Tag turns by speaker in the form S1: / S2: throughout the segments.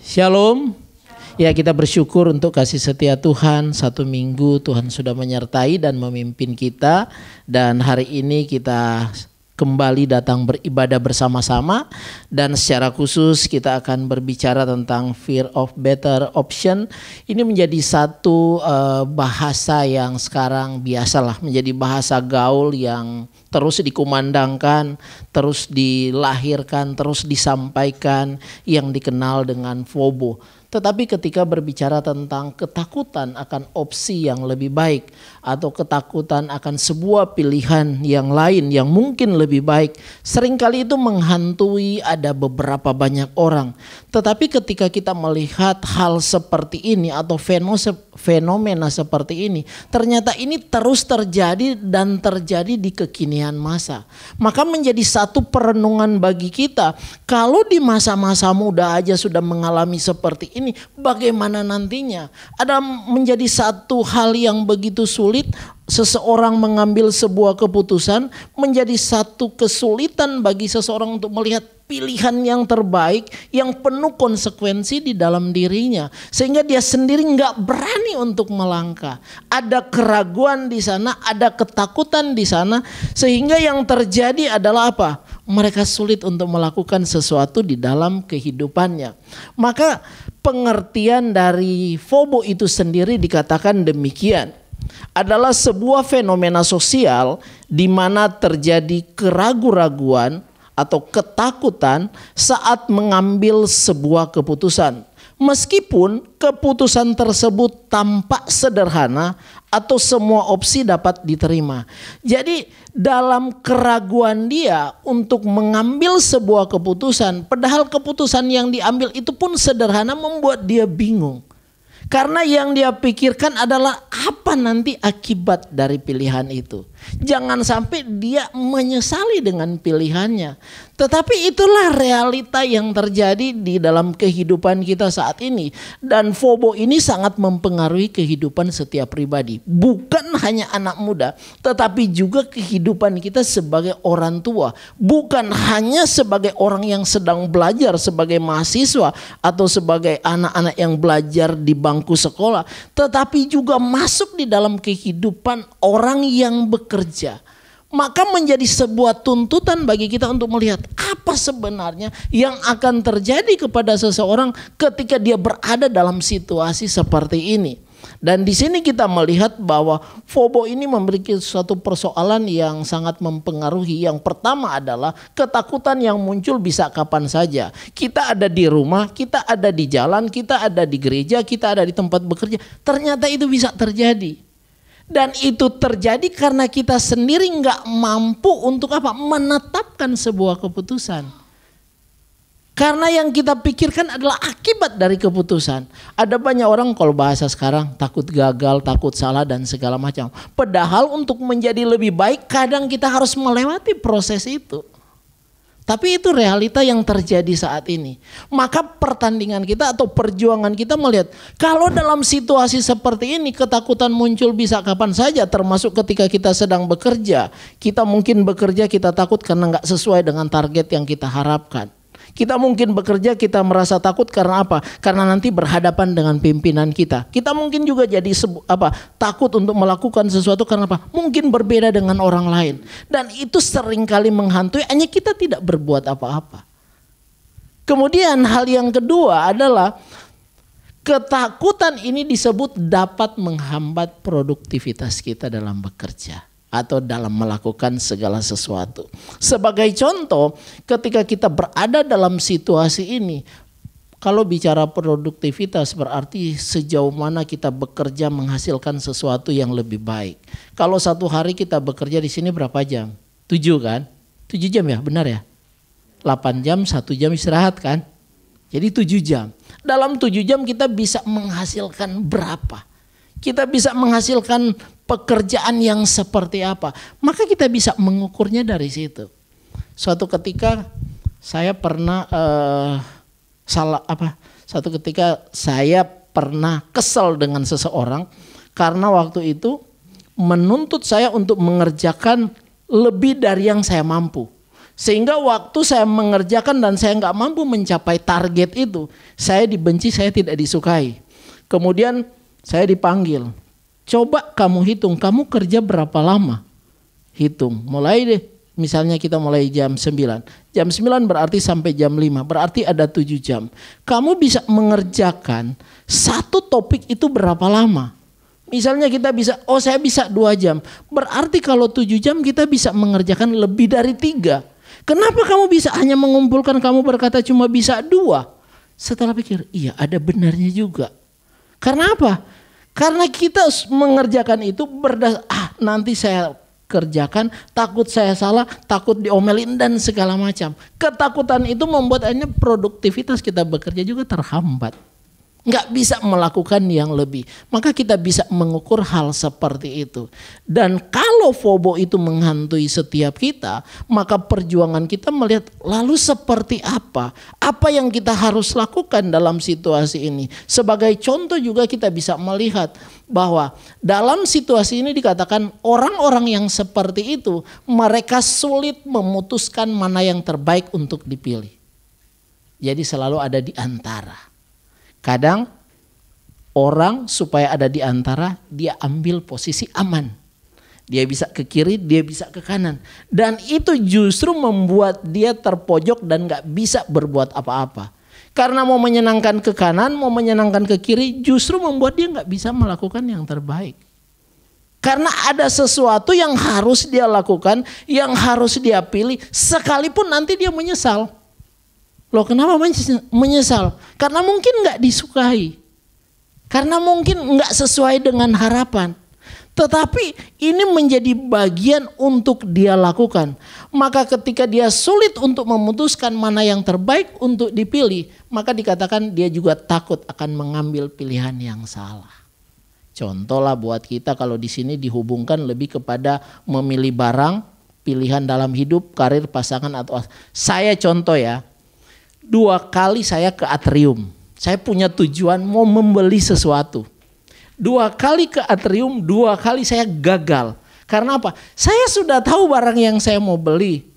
S1: Shalom. Ya, kita bersyukur untuk kasih setia Tuhan. 1 minggu Tuhan sudah menyertai dan memimpin kita. Dan hari ini kita kembali datang beribadah bersama-sama. Dan secara khusus kita akan berbicara tentang fear of better option. Ini menjadi satu bahasa yang sekarang biasalah menjadi bahasa gaul yang terus dikumandangkan, terus dilahirkan, terus disampaikan, yang dikenal dengan FOBO. Tetapi ketika berbicara tentang ketakutan akan opsi yang lebih baik atau ketakutan akan sebuah pilihan yang lain yang mungkin lebih baik, seringkali itu menghantui ada beberapa banyak orang. Tetapi ketika kita melihat hal seperti ini atau fenomena seperti ini, ternyata ini terus terjadi dan terjadi di kekinian masa. Maka menjadi satu perenungan bagi kita, kalau di masa-masa muda aja sudah mengalami seperti ini, bagaimana nantinya? Ada menjadi satu hal yang begitu sulit. Seseorang mengambil sebuah keputusan, menjadi satu kesulitan bagi seseorang untuk melihat pilihan yang terbaik yang penuh konsekuensi di dalam dirinya, sehingga dia sendiri nggak berani untuk melangkah. Ada keraguan di sana, ada ketakutan di sana, sehingga yang terjadi adalah apa? Mereka sulit untuk melakukan sesuatu di dalam kehidupannya. Maka pengertian dari FOBO itu sendiri dikatakan demikian. Adalah sebuah fenomena sosial di mana terjadi keraguan-raguan atau ketakutan saat mengambil sebuah keputusan. Meskipun keputusan tersebut tampak sederhana atau semua opsi dapat diterima. Jadi dalam keraguan dia untuk mengambil sebuah keputusan, padahal keputusan yang diambil itu pun sederhana, membuat dia bingung. Karena yang dia pikirkan adalah apa nanti akibat dari pilihan itu. Jangan sampai dia menyesali dengan pilihannya. Tetapi itulah realita yang terjadi di dalam kehidupan kita saat ini. Dan FOBO ini sangat mempengaruhi kehidupan setiap pribadi. Bukan hanya anak muda, tetapi juga kehidupan kita sebagai orang tua. Bukan hanya sebagai orang yang sedang belajar sebagai mahasiswa atau sebagai anak-anak yang belajar di bangku sekolah, tetapi juga masuk di dalam kehidupan orang yang bekerja. Maka menjadi sebuah tuntutan bagi kita untuk melihat apa sebenarnya yang akan terjadi kepada seseorang ketika dia berada dalam situasi seperti ini. Dan di sini kita melihat bahwa FOBO ini memiliki suatu persoalan yang sangat mempengaruhi. Yang pertama adalah ketakutan yang muncul bisa kapan saja. Kita ada di rumah, kita ada di jalan, kita ada di gereja, kita ada di tempat bekerja. Ternyata itu bisa terjadi. Dan itu terjadi karena kita sendiri nggak mampu untuk apa? Menetapkan sebuah keputusan. Karena yang kita pikirkan adalah akibat dari keputusan. Ada banyak orang kalau bahasa sekarang takut gagal, takut salah dan segala macam. Padahal untuk menjadi lebih baik kadang kita harus melewati proses itu. Tapi itu realita yang terjadi saat ini. Maka pertandingan kita atau perjuangan kita melihat, kalau dalam situasi seperti ini ketakutan muncul bisa kapan saja, termasuk ketika kita sedang bekerja. Kita mungkin bekerja kita takut karena nggak sesuai dengan target yang kita harapkan. Kita mungkin bekerja kita merasa takut karena apa? Karena nanti berhadapan dengan pimpinan kita. Kita mungkin juga jadi takut untuk melakukan sesuatu karena apa? Mungkin berbeda dengan orang lain. Dan itu seringkali menghantui, hanya kita tidak berbuat apa-apa. Kemudian hal yang kedua adalah ketakutan ini disebut dapat menghambat produktivitas kita dalam bekerja atau dalam melakukan segala sesuatu. Sebagai contoh, ketika kita berada dalam situasi ini, kalau bicara produktivitas berarti sejauh mana kita bekerja menghasilkan sesuatu yang lebih baik. Kalau satu hari kita bekerja di sini berapa jam? 7 kan? 7 jam ya, benar ya? 8 jam, 1 jam istirahat kan? Jadi 7 jam. Dalam 7 jam kita bisa menghasilkan berapa? Kita bisa menghasilkan pekerjaan yang seperti apa. Maka kita bisa mengukurnya dari situ. Suatu ketika saya pernah Suatu ketika saya pernah kesal dengan seseorang karena waktu itu menuntut saya untuk mengerjakan lebih dari yang saya mampu. Sehingga waktu saya mengerjakan dan saya nggak mampu mencapai target itu, saya dibenci, saya tidak disukai. Kemudian saya dipanggil, coba kamu hitung, kamu kerja berapa lama? Hitung, mulai deh. Misalnya kita mulai jam 9. Jam 9 berarti sampai jam 5. Berarti ada 7 jam. Kamu bisa mengerjakan satu topik itu berapa lama? Misalnya kita bisa, saya bisa 2 jam. Berarti kalau 7 jam kita bisa mengerjakan lebih dari 3. Kenapa kamu bisa hanya mengumpulkan, kamu berkata cuma bisa 2? Setelah pikir, iya ada benarnya juga. Karena apa? Karena kita mengerjakan itu nanti saya kerjakan, takut saya salah, takut diomelin dan segala macam. Ketakutan itu membuat akhirnya produktivitas kita bekerja juga terhambat. Nggak bisa melakukan yang lebih. Maka kita bisa mengukur hal seperti itu. Dan kalau fobo itu menghantui setiap kita, maka perjuangan kita melihat lalu seperti apa? Apa yang kita harus lakukan dalam situasi ini? Sebagai contoh juga kita bisa melihat bahwa dalam situasi ini dikatakan orang-orang yang seperti itu, mereka sulit memutuskan mana yang terbaik untuk dipilih. Jadi selalu ada di antara. Kadang orang supaya ada di antara, dia ambil posisi aman. Dia bisa ke kiri, dia bisa ke kanan. Dan itu justru membuat dia terpojok dan gak bisa berbuat apa-apa. Karena mau menyenangkan ke kanan, mau menyenangkan ke kiri, justru membuat dia gak bisa melakukan yang terbaik. Karena ada sesuatu yang harus dia lakukan, yang harus dia pilih, sekalipun nanti dia menyesal. Loh kenapa menyesal? Karena mungkin gak disukai. Karena mungkin gak sesuai dengan harapan. Tetapi ini menjadi bagian untuk dia lakukan. Maka ketika dia sulit untuk memutuskan mana yang terbaik untuk dipilih, maka dikatakan dia juga takut akan mengambil pilihan yang salah. Contoh lah buat kita kalau di sini dihubungkan lebih kepada memilih barang, pilihan dalam hidup, karir, pasangan atau saya contoh ya. 2 kali saya ke atrium. Saya punya tujuan mau membeli sesuatu. 2 kali ke atrium, 2 kali saya gagal. Karena apa? Saya sudah tahu barang yang saya mau beli.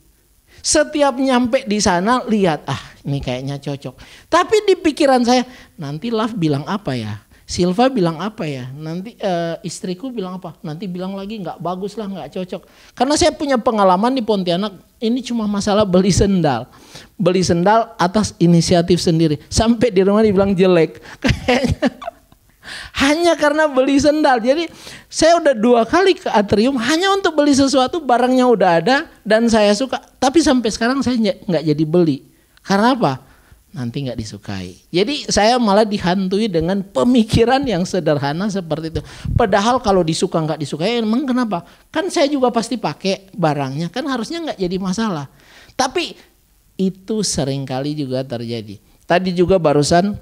S1: Setiap nyampe di sana lihat, ini kayaknya cocok. Tapi di pikiran saya, nanti Love bilang apa ya? Silva bilang apa ya? Nanti istriku bilang apa? Nanti bilang lagi nggak bagus lah, nggak cocok. Karena saya punya pengalaman di Pontianak, ini cuma masalah beli sendal. Beli sendal atas inisiatif sendiri. Sampai di rumah dibilang jelek. Kayaknya hanya karena beli sendal. Jadi saya udah 2 kali ke atrium hanya untuk beli sesuatu, barangnya udah ada dan saya suka. Tapi sampai sekarang saya nggak jadi beli. Karena apa? Nanti nggak disukai. Jadi saya malah dihantui dengan pemikiran yang sederhana seperti itu. Padahal kalau disuka nggak disukai, emang kenapa? Kan saya juga pasti pakai barangnya, kan harusnya nggak jadi masalah. Tapi itu seringkali juga terjadi. Tadi juga barusan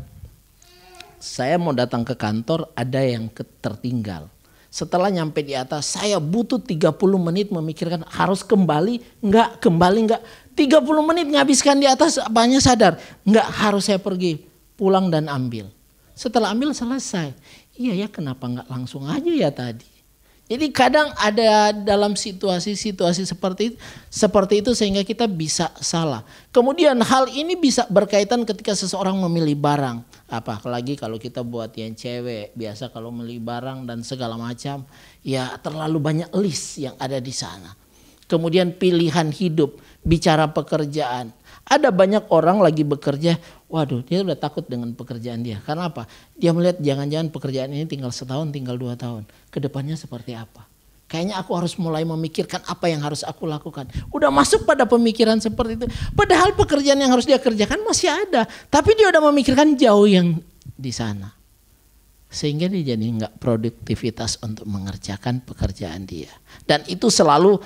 S1: saya mau datang ke kantor, ada yang tertinggal. Setelah nyampe di atas, saya butuh 30 menit memikirkan harus kembali enggak. 30 menit ngabiskan di atas, apanya sadar. Enggak, harus saya pergi, pulang dan ambil. Setelah ambil selesai. Iya ya, kenapa enggak langsung aja ya tadi. Jadi kadang ada dalam situasi-situasi seperti itu sehingga kita bisa salah. Kemudian hal ini bisa berkaitan ketika seseorang memilih barang. Apalagi kalau kita buat yang cewek, biasa kalau memilih barang dan segala macam, ya terlalu banyak list yang ada di sana. Kemudian pilihan hidup, bicara pekerjaan. Ada banyak orang lagi bekerja, waduh dia udah takut dengan pekerjaan dia. Karena apa? Dia melihat jangan-jangan pekerjaan ini tinggal setahun, tinggal 2 tahun. Kedepannya seperti apa? Kayaknya aku harus mulai memikirkan apa yang harus aku lakukan. Udah masuk pada pemikiran seperti itu. Padahal pekerjaan yang harus dia kerjakan masih ada. Tapi dia udah memikirkan jauh yang di sana. Sehingga dia jadi nggak produktivitas untuk mengerjakan pekerjaan dia. Dan itu selalu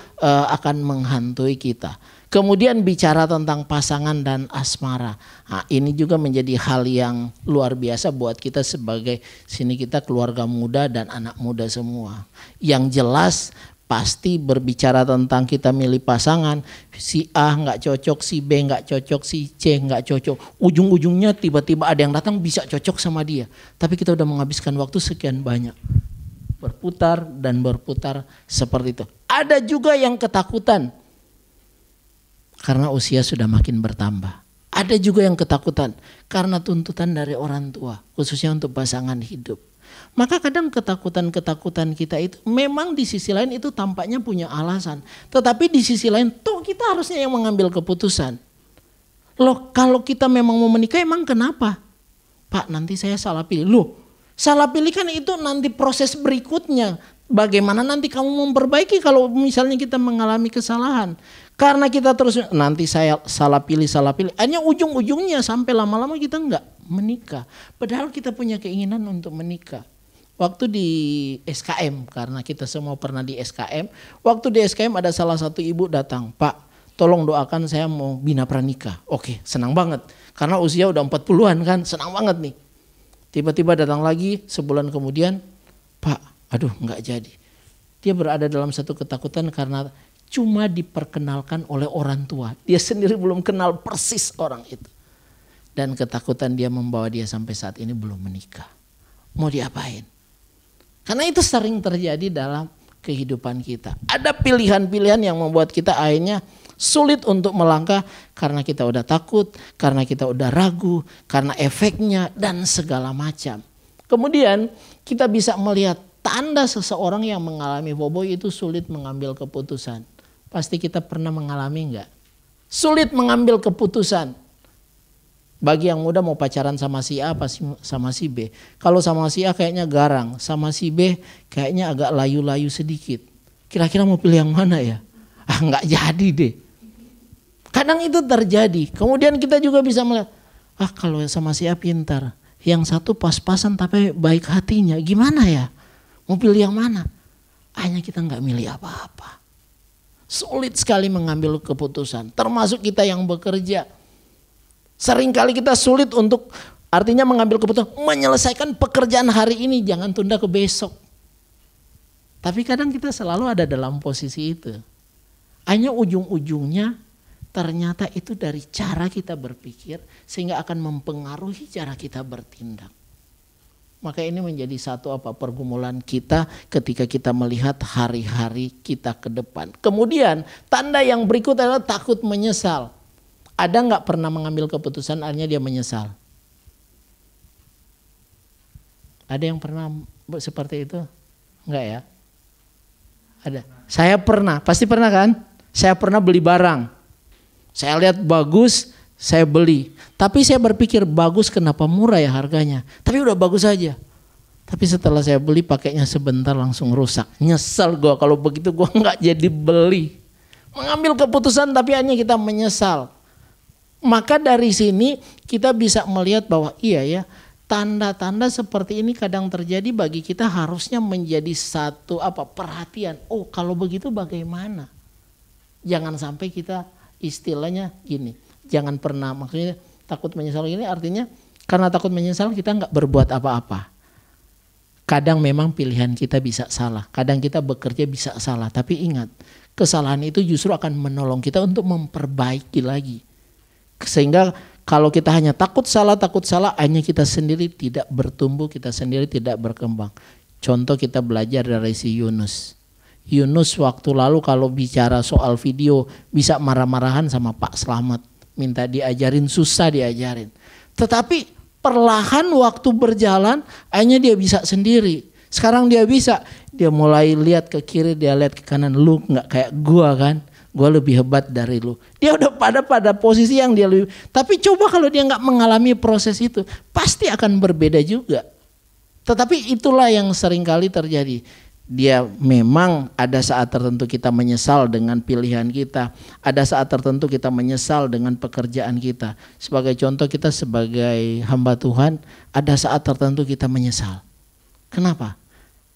S1: akan menghantui kita. Kemudian bicara tentang pasangan dan asmara. Nah, ini juga menjadi hal yang luar biasa buat kita sebagai sini kita keluarga muda dan anak muda semua. Yang jelas pasti berbicara tentang kita milih pasangan, si A nggak cocok, si B nggak cocok, si C nggak cocok. Ujung-ujungnya tiba-tiba ada yang datang bisa cocok sama dia. Tapi kita udah menghabiskan waktu sekian banyak. Berputar dan berputar seperti itu. Ada juga yang ketakutan. karena usia sudah makin bertambah. Ada juga yang ketakutan karena tuntutan dari orang tua, khususnya untuk pasangan hidup. Maka kadang ketakutan-ketakutan kita itu memang di sisi lain itu tampaknya punya alasan. Tetapi di sisi lain toh kita harusnya yang mengambil keputusan. Loh, kalau kita memang mau menikah emang kenapa? Pak, nanti saya salah pilih. Loh, salah pilih kan itu nanti proses berikutnya. Bagaimana nanti kamu memperbaiki kalau misalnya kita mengalami kesalahan. Karena kita terus nanti saya salah pilih. Hanya ujung-ujungnya sampai lama-lama kita enggak menikah. Padahal kita punya keinginan untuk menikah. Waktu di SKM, karena kita semua pernah di SKM. Waktu di SKM ada salah satu ibu datang, Pak, tolong doakan saya mau bina pranikah. Oke, senang banget. Karena usia udah 40-an kan, senang banget nih. Tiba-tiba datang lagi sebulan kemudian, Pak, aduh nggak jadi. Dia berada dalam satu ketakutan karena cuma diperkenalkan oleh orang tua. Dia sendiri belum kenal persis orang itu. Dan ketakutan dia membawa dia sampai saat ini belum menikah. Mau diapain? Karena itu sering terjadi dalam kehidupan kita. Ada pilihan-pilihan yang membuat kita akhirnya sulit untuk melangkah karena kita udah takut, karena kita udah ragu, karena efeknya dan segala macam. Kemudian kita bisa melihat tanda seseorang yang mengalami boboih itu sulit mengambil keputusan. Pasti kita pernah mengalami enggak? Sulit mengambil keputusan. Bagi yang muda mau pacaran sama si A apa sama si B. Kalau sama si A kayaknya garang, sama si B kayaknya agak layu-layu sedikit. Kira-kira mau pilih yang mana ya? Ah, enggak jadi deh. Kadang itu terjadi. Kemudian kita juga bisa melihat, kalau sama si A pintar, yang satu pas-pasan tapi baik hatinya, gimana ya? Mau pilih yang mana? Hanya kita enggak milih apa-apa. Sulit sekali mengambil keputusan, termasuk kita yang bekerja. Seringkali kita sulit untuk artinya mengambil keputusan, menyelesaikan pekerjaan hari ini, jangan tunda ke besok. Tapi kadang kita selalu ada dalam posisi itu. Hanya ujung-ujungnya ternyata itu dari cara kita berpikir sehingga akan mempengaruhi cara kita bertindak. Maka ini menjadi satu pergumulan kita ketika kita melihat hari-hari kita ke depan. Kemudian tanda yang berikut adalah takut menyesal. Ada nggak pernah mengambil keputusan akhirnya dia menyesal? Ada yang pernah seperti itu? Enggak ya? Ada. Saya pernah, pasti pernah kan? Saya pernah beli barang. Saya lihat bagus, saya beli. Tapi saya berpikir bagus kenapa murah ya harganya. Tapi udah bagus aja. Tapi setelah saya beli pakainya sebentar langsung rusak. Nyesel gue kalau begitu gue nggak jadi beli. Mengambil keputusan tapi hanya kita menyesal. Maka dari sini kita bisa melihat bahwa iya ya, tanda-tanda seperti ini kadang terjadi bagi kita harusnya menjadi satu perhatian. Oh, kalau begitu bagaimana? Jangan sampai kita istilahnya gini, jangan pernah, maksudnya takut menyesal ini artinya karena takut menyesal kita nggak berbuat apa-apa. Kadang memang pilihan kita bisa salah, kadang kita bekerja bisa salah, tapi ingat kesalahan itu justru akan menolong kita untuk memperbaiki lagi. Sehingga kalau kita hanya takut salah, hanya kita sendiri tidak bertumbuh, kita sendiri tidak berkembang. Contoh kita belajar dari si Yunus. Yunus waktu lalu kalau bicara soal video bisa marah-marahan sama Pak Slamet. Minta diajarin, susah diajarin. Tetapi perlahan waktu berjalan akhirnya dia bisa sendiri. Sekarang dia bisa, dia mulai lihat ke kiri, dia lihat ke kanan, lu gak kayak gua kan. Gue lebih hebat dari lu. Dia udah pada posisi yang dia lebih. Tapi coba kalau dia nggak mengalami proses itu, pasti akan berbeda juga. Tetapi itulah yang seringkali terjadi. Dia memang ada saat tertentu kita menyesal dengan pilihan kita. Ada saat tertentu kita menyesal dengan pekerjaan kita. Sebagai contoh kita sebagai hamba Tuhan, ada saat tertentu kita menyesal. Kenapa?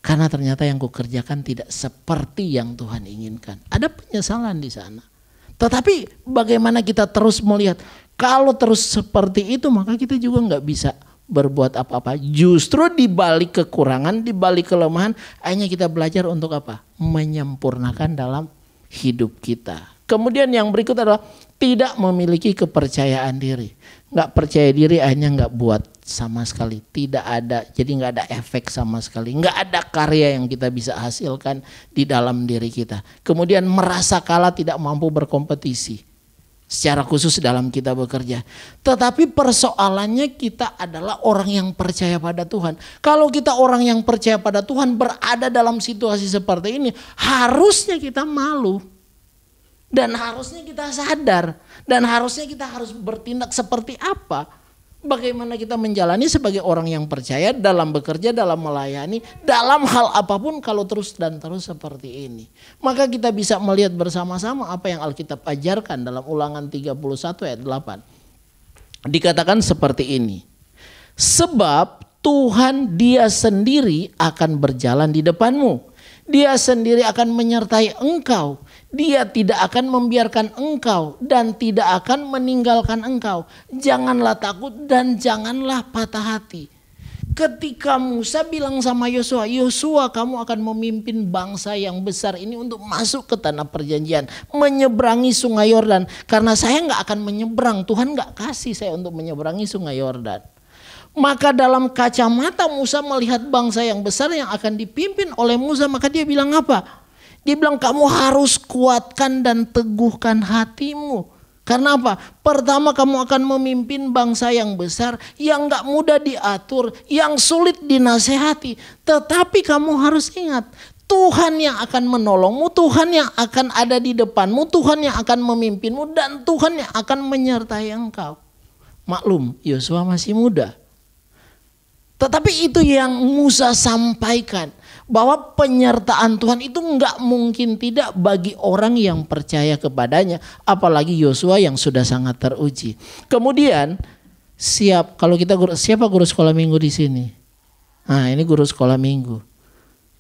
S1: Karena ternyata yang kukerjakan tidak seperti yang Tuhan inginkan. Ada penyesalan di sana. Tetapi bagaimana kita terus melihat. Kalau terus seperti itu maka kita juga nggak bisa berbuat apa-apa. Justru di balik kekurangan, di balik kelemahan, hanya kita belajar untuk apa? Menyempurnakan dalam hidup kita. Kemudian yang berikut adalah tidak memiliki kepercayaan diri. Nggak percaya diri akhirnya nggak buat sama sekali. Tidak ada, jadi nggak ada efek sama sekali. Nggak ada karya yang kita bisa hasilkan di dalam diri kita. Kemudian merasa kalah, tidak mampu berkompetisi. secara khusus dalam kita bekerja. Tetapi persoalannya kita adalah orang yang percaya pada Tuhan. Kalau kita orang yang percaya pada Tuhan berada dalam situasi seperti ini, harusnya kita malu. Dan harusnya kita sadar. Dan harusnya kita harus bertindak seperti apa. Bagaimana kita menjalani sebagai orang yang percaya dalam bekerja, dalam melayani, dalam hal apapun kalau terus dan terus seperti ini. Maka kita bisa melihat bersama-sama apa yang Alkitab ajarkan dalam Ulangan 31 ayat 8. Dikatakan seperti ini. Sebab Tuhan Dia sendiri akan berjalan di depanmu. Dia sendiri akan menyertai engkau. Dia tidak akan membiarkan engkau dan tidak akan meninggalkan engkau. Janganlah takut dan janganlah patah hati. Ketika Musa bilang sama Yosua, Yosua kamu akan memimpin bangsa yang besar ini untuk masuk ke tanah perjanjian. Menyeberangi sungai Yordan. Karena saya gak akan menyeberang. Tuhan gak kasih saya untuk menyeberangi sungai Yordan. Maka dalam kacamata Musa melihat bangsa yang besar yang akan dipimpin oleh Musa. Maka dia bilang apa? Dia bilang kamu harus kuatkan dan teguhkan hatimu. Karena apa? Pertama kamu akan memimpin bangsa yang besar, yang gak mudah diatur, yang sulit dinasehati. Tetapi kamu harus ingat, Tuhan yang akan menolongmu, Tuhan yang akan ada di depanmu, Tuhan yang akan memimpinmu, dan Tuhan yang akan menyertai engkau. Maklum, Yosua masih muda. Tetapi itu yang Musa sampaikan. Bahwa penyertaan Tuhan itu enggak mungkin tidak bagi orang yang percaya kepadanya. Apalagi Yosua yang sudah sangat teruji. Kemudian siapa guru sekolah minggu di sini? Nah ini guru sekolah minggu.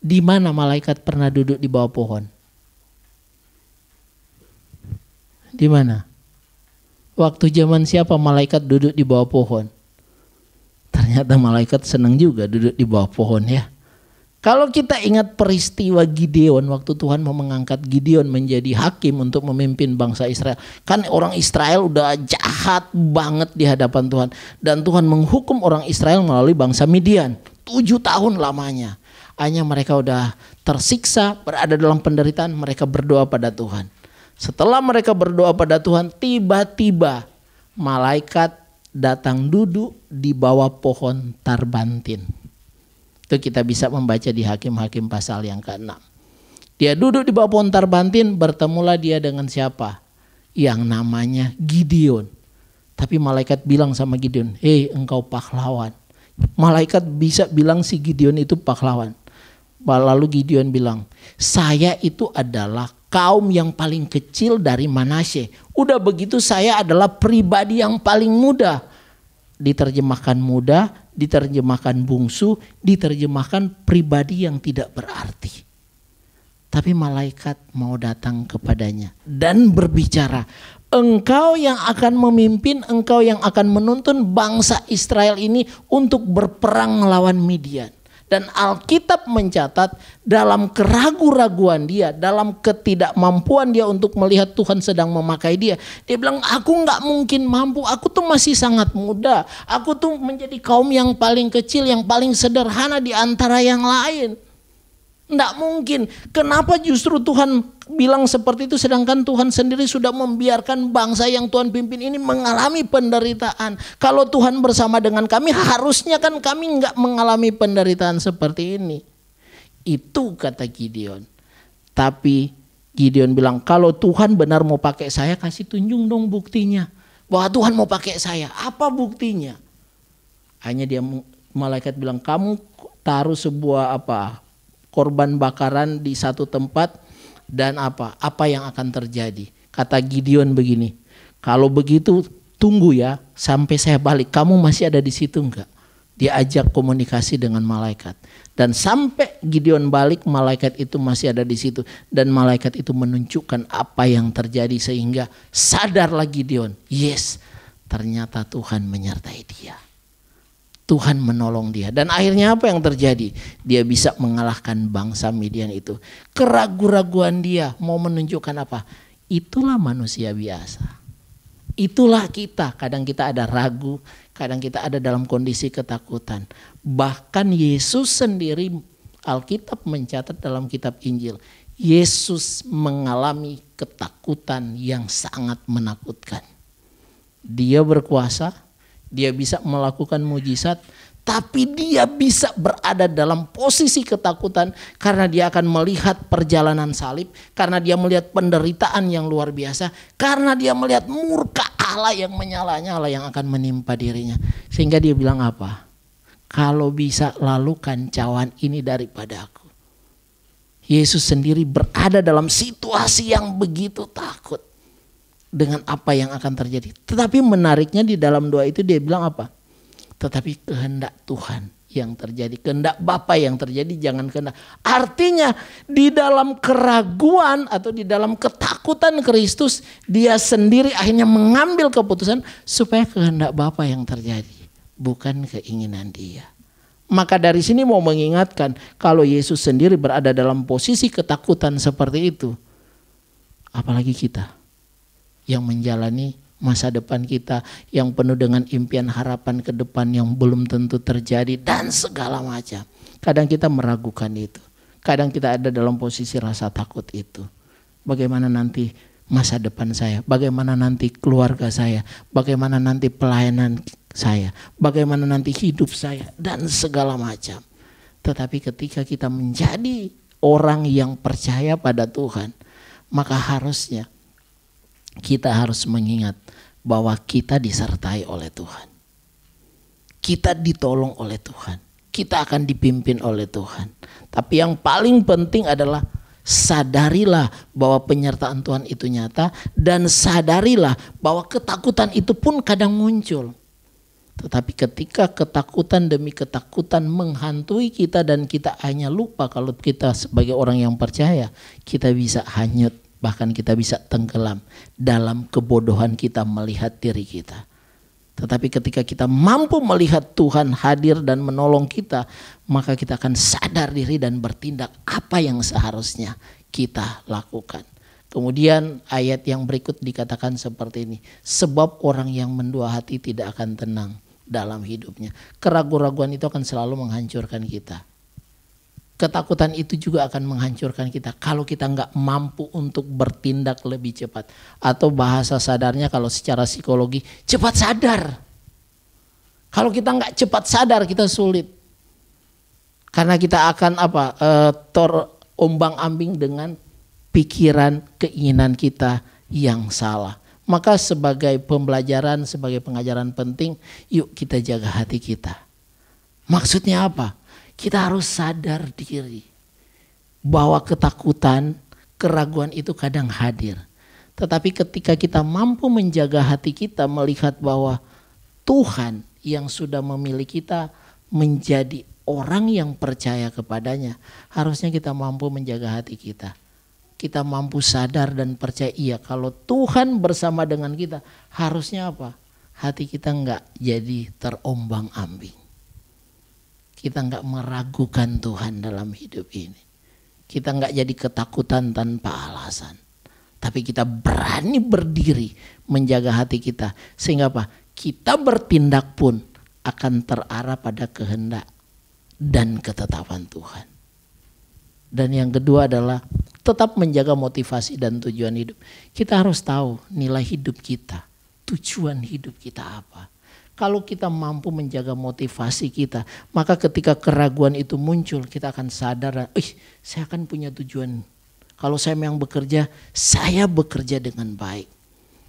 S1: Di mana malaikat pernah duduk di bawah pohon? Di mana? Waktu zaman siapa malaikat duduk di bawah pohon? Ternyata malaikat senang juga duduk di bawah pohon ya. Kalau kita ingat peristiwa Gideon waktu Tuhan mau mengangkat Gideon menjadi hakim untuk memimpin bangsa Israel. Kan orang Israel udah jahat banget di hadapan Tuhan. Dan Tuhan menghukum orang Israel melalui bangsa Midian. 7 tahun lamanya. Hanya mereka udah tersiksa, berada dalam penderitaan, mereka berdoa pada Tuhan. Setelah mereka berdoa pada Tuhan, tiba-tiba malaikat datang duduk di bawah pohon tarbantin. Itu kita bisa membaca di Hakim-Hakim pasal yang ke-6. Dia duduk di bawah pohon tarbantin, bertemulah dia dengan siapa? Yang namanya Gideon. Tapi malaikat bilang sama Gideon, hei engkau pahlawan. Malaikat bisa bilang si Gideon itu pahlawan. Lalu Gideon bilang, saya itu adalah kaum yang paling kecil dari Manasye. Udah begitu saya adalah pribadi yang paling muda. Diterjemahkan muda, diterjemahkan bungsu, diterjemahkan pribadi yang tidak berarti. Tapi malaikat mau datang kepadanya dan berbicara, engkau yang akan memimpin, engkau yang akan menuntun bangsa Israel ini untuk berperang melawan Midian. Dan Alkitab mencatat dalam keraguan-raguan dia, dalam ketidakmampuan dia untuk melihat Tuhan sedang memakai dia. Dia bilang, aku gak mungkin mampu, aku tuh masih sangat muda. Aku tuh menjadi kaum yang paling kecil, yang paling sederhana di antara yang lain. Nggak mungkin. Kenapa justru Tuhan bilang seperti itu sedangkan Tuhan sendiri sudah membiarkan bangsa yang Tuhan pimpin ini mengalami penderitaan. Kalau Tuhan bersama dengan kami harusnya kan kami nggak mengalami penderitaan seperti ini. Itu kata Gideon. Tapi Gideon bilang kalau Tuhan benar mau pakai saya kasih tunjuk dong buktinya. Bahwa Tuhan mau pakai saya. Apa buktinya? Hanya dia malaikat bilang kamu taruh sebuah korban bakaran di satu tempat dan apa yang akan terjadi. Kata Gideon begini, kalau begitu tunggu ya sampai saya balik, kamu masih ada di situ enggak? Dia ajak komunikasi dengan malaikat. Dan sampai Gideon balik malaikat itu masih ada di situ. Dan malaikat itu menunjukkan apa yang terjadi sehingga sadarlah Gideon. Yes, ternyata Tuhan menyertai dia. Tuhan menolong dia. Dan akhirnya apa yang terjadi? Dia bisa mengalahkan bangsa Midian itu. Keraguan-raguan dia mau menunjukkan apa? Itulah manusia biasa. Itulah kita. Kadang kita ada ragu. Kadang kita ada dalam kondisi ketakutan. Bahkan Yesus sendiri Alkitab mencatat dalam kitab Injil. Yesus mengalami ketakutan yang sangat menakutkan. Dia berkuasa, dia bisa melakukan mujizat, tapi dia bisa berada dalam posisi ketakutan karena dia akan melihat perjalanan salib, karena dia melihat penderitaan yang luar biasa, karena dia melihat murka Allah yang menyala-nyala yang akan menimpa dirinya. Sehingga dia bilang apa? Kalau bisa lalukan cawan ini daripada aku. Yesus sendiri berada dalam situasi yang begitu takut dengan apa yang akan terjadi. Tetapi menariknya di dalam doa itu dia bilang apa? Tetapi kehendak Tuhan yang terjadi, kehendak Bapa yang terjadi, jangan kehendak. Artinya di dalam keraguan atau di dalam ketakutan Kristus, dia sendiri akhirnya mengambil keputusan supaya kehendak Bapa yang terjadi, bukan keinginan dia. Maka dari sini mau mengingatkan, kalau Yesus sendiri berada dalam posisi ketakutan seperti itu, apalagi kita yang menjalani masa depan kita yang penuh dengan impian harapan ke depan yang belum tentu terjadi dan segala macam. Kadang kita meragukan itu. Kadang kita ada dalam posisi rasa takut itu. Bagaimana nanti masa depan saya? Bagaimana nanti keluarga saya? Bagaimana nanti pelayanan saya? Bagaimana nanti hidup saya? Dan segala macam. Tetapi ketika kita menjadi orang yang percaya pada Tuhan, maka harusnya kita harus mengingat bahwa kita disertai oleh Tuhan. Kita ditolong oleh Tuhan. Kita akan dipimpin oleh Tuhan. Tapi yang paling penting adalah sadarilah bahwa penyertaan Tuhan itu nyata, dan sadarilah bahwa ketakutan itu pun kadang muncul. Tetapi ketika ketakutan demi ketakutan menghantui kita dan kita hanya lupa kalau kita sebagai orang yang percaya, kita bisa hanyut. Bahkan kita bisa tenggelam dalam kebodohan kita melihat diri kita. Tetapi ketika kita mampu melihat Tuhan hadir dan menolong kita, maka kita akan sadar diri dan bertindak apa yang seharusnya kita lakukan. Kemudian ayat yang berikut dikatakan seperti ini. Sebab orang yang mendua hati tidak akan tenang dalam hidupnya. Keraguan-raguan itu akan selalu menghancurkan kita. Ketakutan itu juga akan menghancurkan kita kalau kita nggak mampu untuk bertindak lebih cepat. Atau bahasa sadarnya kalau secara psikologi, cepat sadar. Kalau kita nggak cepat sadar kita sulit. Karena kita akan terombang-ambing dengan pikiran, keinginan kita yang salah. Maka sebagai pembelajaran, sebagai pengajaran penting, yuk kita jaga hati kita. Maksudnya apa? Kita harus sadar diri bahwa ketakutan, keraguan itu kadang hadir. Tetapi ketika kita mampu menjaga hati kita, melihat bahwa Tuhan yang sudah memilih kita menjadi orang yang percaya kepadanya, harusnya kita mampu menjaga hati kita. Kita mampu sadar dan percaya, iya kalau Tuhan bersama dengan kita, harusnya apa? Hati kita enggak jadi terombang-ambing. Kita enggak meragukan Tuhan dalam hidup ini. Kita enggak jadi ketakutan tanpa alasan. Tapi kita berani berdiri menjaga hati kita. Sehingga apa? Kita bertindak pun akan terarah pada kehendak dan ketetapan Tuhan. Dan yang kedua adalah tetap menjaga motivasi dan tujuan hidup. Kita harus tahu nilai hidup kita, tujuan hidup kita apa. Kalau kita mampu menjaga motivasi kita, maka ketika keraguan itu muncul, kita akan sadar, saya akan punya tujuan. Kalau saya memang bekerja, saya bekerja dengan baik.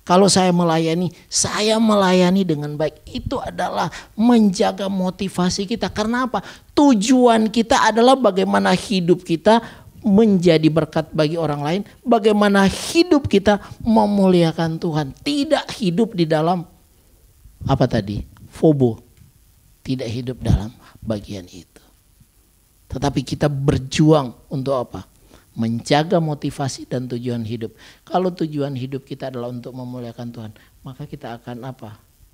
S1: Kalau saya melayani dengan baik. Itu adalah menjaga motivasi kita. Karena apa? Tujuan kita adalah bagaimana hidup kita menjadi berkat bagi orang lain. Bagaimana hidup kita memuliakan Tuhan. Tidak hidup di dalam fobo. Tidak hidup dalam bagian itu. Tetapi kita berjuang untuk apa? Menjaga motivasi dan tujuan hidup. Kalau tujuan hidup kita adalah untuk memuliakan Tuhan, maka kita akan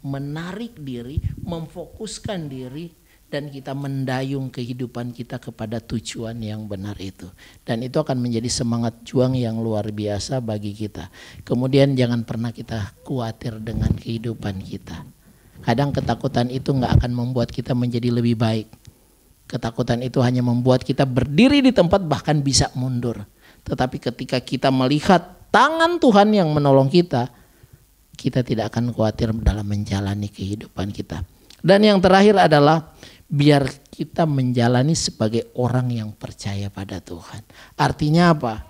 S1: menarik diri, memfokuskan diri, dan kita mendayung kehidupan kita kepada tujuan yang benar itu. Dan itu akan menjadi semangat juang yang luar biasa bagi kita. Kemudian jangan pernah kita khawatir dengan kehidupan kita. Kadang ketakutan itu gak akan membuat kita menjadi lebih baik. Ketakutan itu hanya membuat kita berdiri di tempat, bahkan bisa mundur. Tetapi ketika kita melihat tangan Tuhan yang menolong kita, kita tidak akan khawatir dalam menjalani kehidupan kita. Dan yang terakhir adalah biar kita menjalani sebagai orang yang percaya pada Tuhan. Artinya apa?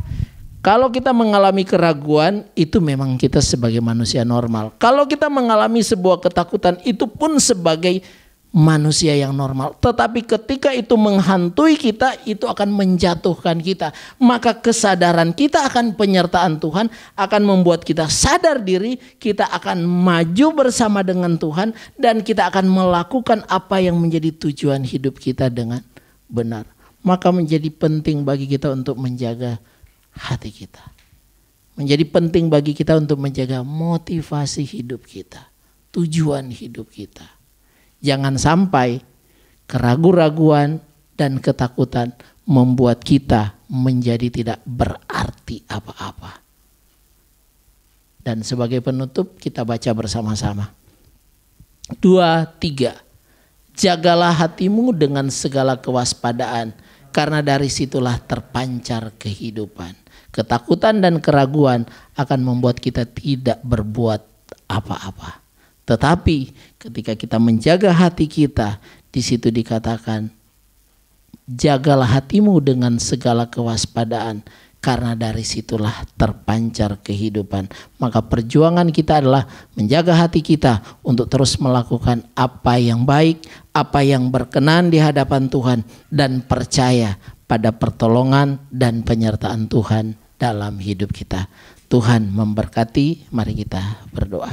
S1: Kalau kita mengalami keraguan, itu memang kita sebagai manusia normal. Kalau kita mengalami sebuah ketakutan, itu pun sebagai manusia yang normal. Tetapi ketika itu menghantui kita, itu akan menjatuhkan kita. Maka kesadaran kita akan penyertaan Tuhan akan membuat kita sadar diri, kita akan maju bersama dengan Tuhan, dan kita akan melakukan apa yang menjadi tujuan hidup kita dengan benar. Maka menjadi penting bagi kita untuk menjaga hati kita. Menjadi penting bagi kita untuk menjaga motivasi hidup kita, tujuan hidup kita. Jangan sampai keraguan-raguan dan ketakutan membuat kita menjadi tidak berarti apa-apa. Dan sebagai penutup kita baca bersama-sama. 2, 3. Jagalah hatimu dengan segala kewaspadaan, karena dari situlah terpancar kehidupan. Ketakutan dan keraguan akan membuat kita tidak berbuat apa-apa. Tetapi ketika kita menjaga hati kita, di situ dikatakan, jagalah hatimu dengan segala kewaspadaan, karena dari situlah terpancar kehidupan. Maka perjuangan kita adalah menjaga hati kita untuk terus melakukan apa yang baik, apa yang berkenan di hadapan Tuhan, dan percaya pada pertolongan dan penyertaan Tuhan dalam hidup kita. Tuhan memberkati, mari kita berdoa.